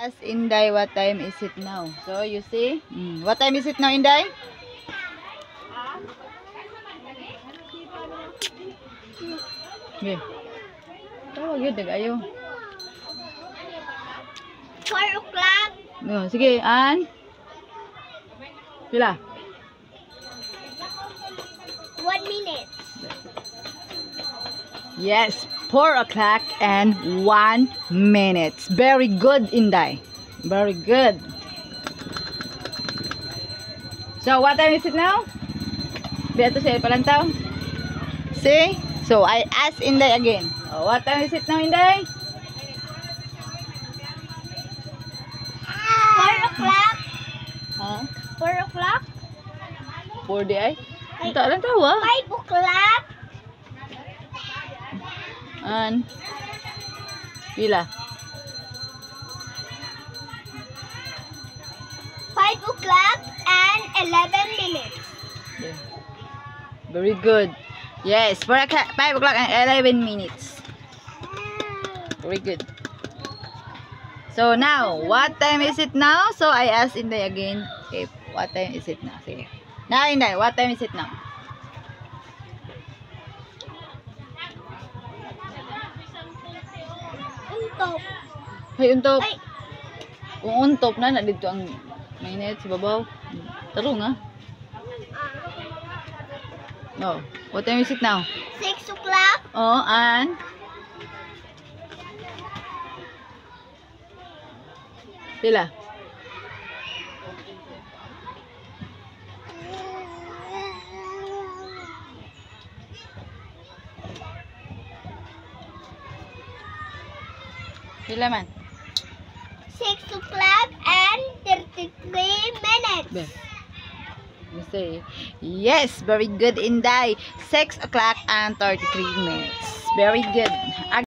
Ask Inday what time is it now. So you see? What time is it now, Inday? Okay. Oh, yun, nag-ayo. 4 o'clock. No, sige, an? Pila? 1 minute. Yes, 4 o'clock and 1 minute. Very good, Inday. Very good. So, what time is it now? Dito siya palantaw. See? So, I ask Inday again. Oh, what time is it now, Inday? 4 o'clock. Huh? 4 o'clock. 4 di ay? Ang talantaw ah. 5 o'clock. An? Pila? 5 o'clock and 11 minutes. Yeah. Very good. Yes, 4 o'clock, 5 o'clock and 11 minutes. Very good. So now, what time is it now? So I asked Inday again, okay, what time is it now? Sige. Now, Inday, what time is it now? Untop. Hey, untop. Ay, Kung untop na dito ang mainit sa babaw. Tarong ah. Oh, what time is it now? 6 o'clock. Oh, and? Pila? Pila man? 6 o'clock and 33 minutes. Be. You say, yes, very good, Inday. 6 o'clock and 33 minutes. Very good.